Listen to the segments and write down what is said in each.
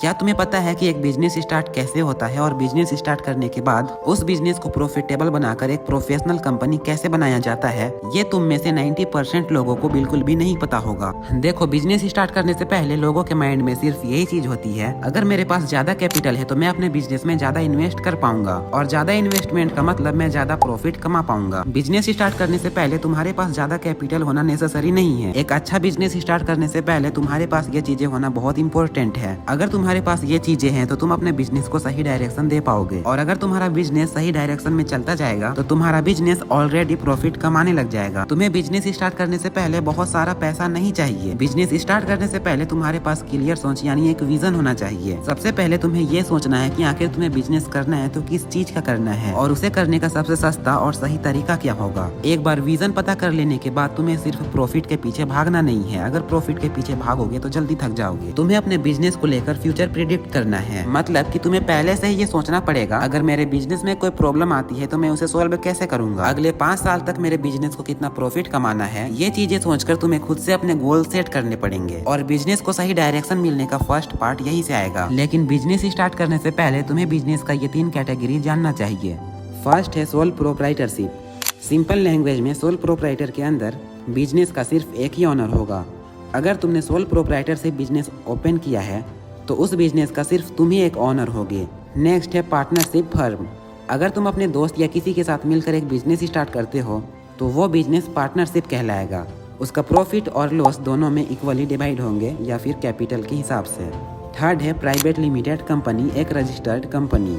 क्या तुम्हें पता है कि एक बिजनेस स्टार्ट कैसे होता है और बिजनेस स्टार्ट करने के बाद उस बिजनेस को प्रॉफिटेबल बनाकर एक प्रोफेशनल कंपनी कैसे बनाया जाता है? ये तुम में से 90% लोगों को बिल्कुल भी नहीं पता होगा। देखो, बिजनेस स्टार्ट करने से पहले लोगों के माइंड में सिर्फ यही चीज होती है, अगर मेरे पास ज्यादा कैपिटल है तो मैं अपने बिजनेस में ज्यादा इन्वेस्ट कर पाऊंगा, और ज्यादा इन्वेस्टमेंट का मतलब मैं ज्यादा प्रॉफिट कमा पाऊंगा। बिजनेस स्टार्ट करने से पहले तुम्हारे पास ज्यादा कैपिटल होना नेसेसरी नहीं है। एक अच्छा बिजनेस स्टार्ट करने से पहले तुम्हारे पास ये चीजें होना बहुत इंपॉर्टेंट है। अगर तुम्हारे पास ये चीजें हैं तो तुम अपने बिजनेस को सही डायरेक्शन दे पाओगे, और अगर तुम्हारा बिजनेस सही डायरेक्शन में चलता जाएगा तो तुम्हारा बिजनेस ऑलरेडी प्रॉफिट कमाने लग जाएगा। तुम्हें बिजनेस स्टार्ट करने से पहले बहुत सारा पैसा नहीं चाहिए। बिजनेस स्टार्ट करने से पहले तुम्हारे पास क्लियर सोच यानी एक विजन होना चाहिए। सबसे पहले तुम्हें ये सोचना है कि आखिर तुम्हें बिजनेस करना है तो किस चीज का करना है, और उसे करने का सबसे सस्ता और सही तरीका क्या होगा। एक बार विजन पता कर लेने के बाद तुम्हें सिर्फ प्रॉफिट के पीछे भागना नहीं है। अगर प्रॉफिट के पीछे भागोगे तो जल्दी थक जाओगे। तुम्हें अपने बिजनेस को लेकर फ्यूचर प्रिडिक्ट करना है, मतलब कि तुम्हें पहले से ही ये सोचना पड़ेगा, अगर मेरे बिजनेस में कोई प्रॉब्लम आती है तो मैं उसे सॉल्व कैसे करूंगा, अगले 5 साल तक मेरे बिजनेस को कितना प्रॉफिट कमाना है। ये चीजें सोचकर तुम्हें खुद से अपने गोल सेट करने पड़ेंगे, और बिजनेस को सही डायरेक्शन मिलने का फर्स्ट पार्ट यही से आएगा। लेकिन बिजनेस स्टार्ट करने से पहले तुम्हें बिजनेस का ये 3 कैटेगरी जानना चाहिए। फर्स्ट है सोल प्रोप्राइटरशिप। सिंपल लैंग्वेज में सोल प्रोप्राइटर के अंदर बिजनेस का सिर्फ एक ही ओनर होगा। अगर तुमने सोल प्रोप्राइटरशिप बिजनेस ओपन किया है तो उस बिजनेस का सिर्फ तुम ही एक ओनर होगे। नेक्स्ट है पार्टनरशिप फर्म। अगर तुम अपने दोस्त या किसी के साथ मिलकर एक बिजनेस स्टार्ट करते हो तो वो बिजनेस पार्टनरशिप कहलाएगा। उसका प्रॉफिट और लॉस दोनों में इक्वली डिवाइड होंगे या फिर कैपिटल के हिसाब से। थर्ड है प्राइवेट लिमिटेड कंपनी, एक रजिस्टर्ड कंपनी।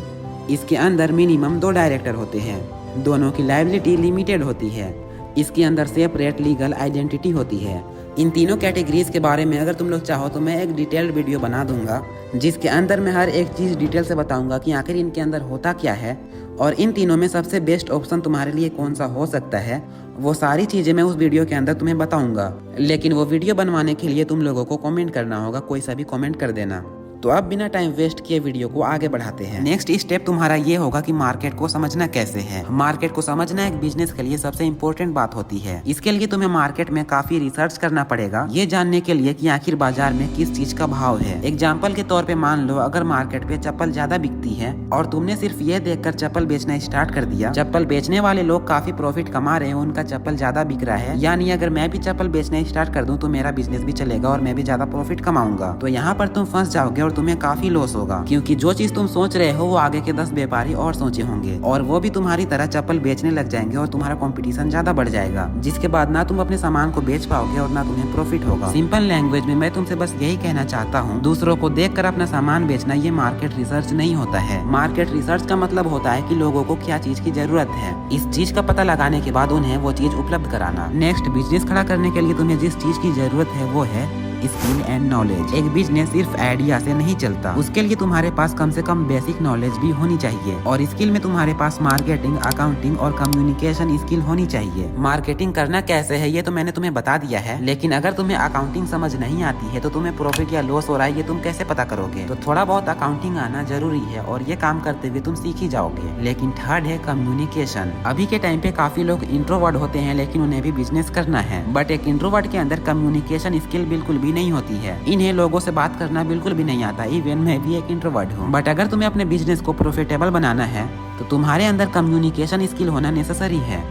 इसके अंदर मिनिमम 2 डायरेक्टर होते हैं, दोनों की लायबिलिटी लिमिटेड होती है। इसके अंदर सेपरेट लीगल आइडेंटिटी होती है। इन तीनों कैटेगरीज के बारे में अगर तुम लोग चाहो तो मैं एक डिटेल्ड वीडियो बना दूंगा, जिसके अंदर मैं हर एक चीज़ डिटेल से बताऊंगा कि आखिर इनके अंदर होता क्या है, और इन तीनों में सबसे बेस्ट ऑप्शन तुम्हारे लिए कौन सा हो सकता है। वो सारी चीज़ें मैं उस वीडियो के अंदर तुम्हें बताऊंगा, लेकिन वो वीडियो बनवाने के लिए तुम लोगों को कमेंट करना होगा। कोई सा भी कमेंट कर देना। तो अब बिना टाइम वेस्ट किए वीडियो को आगे बढ़ाते हैं। नेक्स्ट स्टेप तुम्हारा ये होगा कि मार्केट को समझना कैसे है। मार्केट को समझना एक बिजनेस के लिए सबसे इम्पोर्टेंट बात होती है। इसके लिए तुम्हें मार्केट में काफी रिसर्च करना पड़ेगा, ये जानने के लिए कि आखिर बाजार में किस चीज का भाव है। एग्जाम्पल के तौर पे मान लो, अगर मार्केट पे चप्पल ज्यादा बिकती है और तुमने सिर्फ ये देखकर चप्पल बेचना स्टार्ट कर दिया, चप्पल बेचने वाले लोग काफी प्रॉफिट कमा रहे हैं, उनका चप्पल ज्यादा बिक रहा है, यानी अगर मैं भी चप्पल बेचना स्टार्ट कर दूं तो मेरा बिजनेस भी चलेगा और मैं भी ज्यादा प्रॉफिट कमाऊंगा। तो यहाँ पर तुम फंस जाओगे और तुम्हें काफी लॉस होगा, क्योंकि जो चीज तुम सोच रहे हो वो आगे के 10 व्यापारी और सोचे होंगे, और वो भी तुम्हारी तरह चप्पल बेचने लग जाएंगे और तुम्हारा कंपटीशन ज्यादा बढ़ जाएगा, जिसके बाद ना तुम अपने सामान को बेच पाओगे और ना तुम्हें प्रॉफिट होगा। सिंपल लैंग्वेज में मैं तुमसे बस यही कहना चाहता हूँ, दूसरों को देखकर अपना सामान बेचना ये मार्केट रिसर्च नहीं होता है। मार्केट रिसर्च का मतलब होता है कि लोगों को क्या चीज की जरूरत है, इस चीज का पता लगाने के बाद उन्हें वो चीज उपलब्ध कराना। नेक्स्ट, बिजनेस खड़ा करने के लिए तुम्हें जिस चीज की जरूरत है वो है स्किल एंड नॉलेज। एक बिजनेस सिर्फ आइडिया से नहीं चलता, उसके लिए तुम्हारे पास कम से कम बेसिक नॉलेज भी होनी चाहिए, और स्किल में तुम्हारे पास मार्केटिंग, अकाउंटिंग और कम्युनिकेशन स्किल होनी चाहिए। मार्केटिंग करना कैसे है ये तो मैंने तुम्हें बता दिया है, लेकिन अगर तुम्हें अकाउंटिंग समझ नहीं आती है तो तुम्हें प्रॉफिट या लॉस हो रहा है ये तुम कैसे पता करोगे। तो थोड़ा बहुत अकाउंटिंग आना जरूरी है, और ये काम करते हुए तुम सीख ही जाओगे। लेकिन थर्ड है कम्युनिकेशन। अभी के टाइम पे काफी लोग इंट्रोवर्ट होते हैं, लेकिन उन्हें भी बिजनेस करना है, बट एक इंट्रोवर्ट के अंदर कम्युनिकेशन स्किल बिल्कुल भी नहीं होती है। इन्हें लोगों से बात करना बिल्कुल भी नहीं आता, इवन मैं भी एक इंट्रोवर्ट हूँ। बट अगर तुम्हें अपने बिजनेस को प्रॉफिटेबल बनाना है तो तुम्हारे अंदर कम्युनिकेशन स्किल होना नेसेसरी है।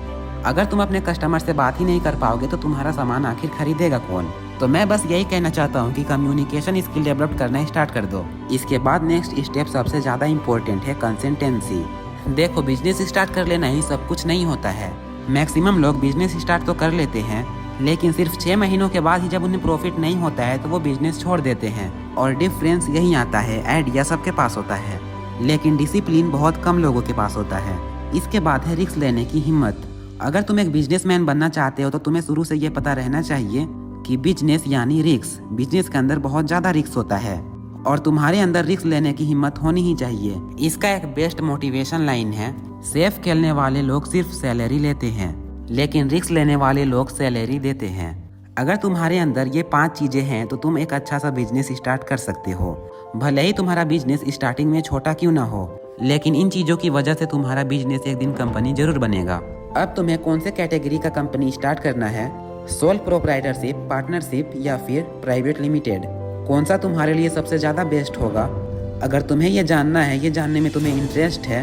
अगर तुम अपने कस्टमर से बात ही नहीं कर पाओगे तो तुम्हारा सामान आखिर खरीदेगा कौन। तो मैं बस यही कहना चाहता हूँ कि कम्युनिकेशन स्किल डेवलप करना स्टार्ट कर दो। इसके बाद नेक्स्ट स्टेप सबसे ज्यादा इम्पोर्टेंट है, कंसिस्टेंसी। देखो, बिजनेस स्टार्ट कर लेना ही सब कुछ नहीं होता है। मैक्सिमम लोग बिजनेस स्टार्ट तो कर लेते हैं, लेकिन सिर्फ 6 महीनों के बाद ही जब उन्हें प्रॉफिट नहीं होता है तो वो बिजनेस छोड़ देते हैं। और डिफरेंस यही आता है, आइडिया सबके पास होता है लेकिन डिसिप्लिन बहुत कम लोगों के पास होता है। इसके बाद है रिस्क लेने की हिम्मत। अगर तुम एक बिजनेसमैन बनना चाहते हो तो तुम्हें शुरू से ये पता रहना चाहिए कि बिजनेस यानी रिस्क। बिजनेस के अंदर बहुत ज्यादा रिस्क होता है और तुम्हारे अंदर रिस्क लेने की हिम्मत होनी ही चाहिए। इसका एक बेस्ट मोटिवेशन लाइन है, सेफ खेलने वाले लोग सिर्फ सैलरी लेते हैं, लेकिन रिस्क लेने वाले लोग सैलरी देते हैं। अगर तुम्हारे अंदर ये 5 चीजें हैं तो तुम एक अच्छा सा बिजनेस स्टार्ट कर सकते हो। भले ही तुम्हारा बिजनेस स्टार्टिंग में छोटा क्यों ना हो, लेकिन इन चीजों की वजह से तुम्हारा बिजनेस एक दिन कंपनी जरूर बनेगा। अब तुम्हें कौन से कैटेगरी का कंपनी स्टार्ट करना है, सोल प्रोप्राइटरशिप, पार्टनरशिप या फिर प्राइवेट लिमिटेड, कौन सा तुम्हारे लिए सबसे ज़्यादा बेस्ट होगा? अगर तुम्हें ये जानना है, ये जानने में तुम्हें इंटरेस्ट है,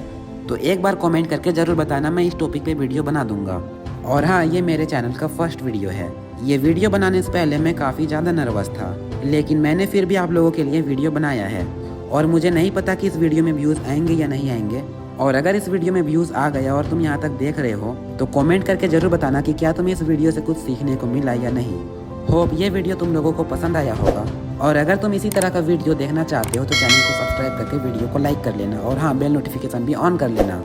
तो एक बार कमेंट करके ज़रूर बताना, मैं इस टॉपिक पे वीडियो बना दूंगा। और हाँ, ये मेरे चैनल का फर्स्ट वीडियो है। ये वीडियो बनाने से पहले मैं काफ़ी ज़्यादा नर्वस था, लेकिन मैंने फिर भी आप लोगों के लिए वीडियो बनाया है। और मुझे नहीं पता कि इस वीडियो में व्यूज़ आएंगे या नहीं आएंगे। और अगर इस वीडियो में व्यूज़ आ गया और तुम यहाँ तक देख रहे हो, तो कमेंट करके ज़रूर बताना कि क्या तुम्हें इस वीडियो से कुछ सीखने को मिला या नहीं। होप ये वीडियो तुम लोगों को पसंद आया होगा। और अगर तुम इसी तरह का वीडियो देखना चाहते हो तो चैनल को सब्सक्राइब करके वीडियो को लाइक कर लेना, और हाँ, बेल नोटिफिकेशन भी ऑन कर लेना।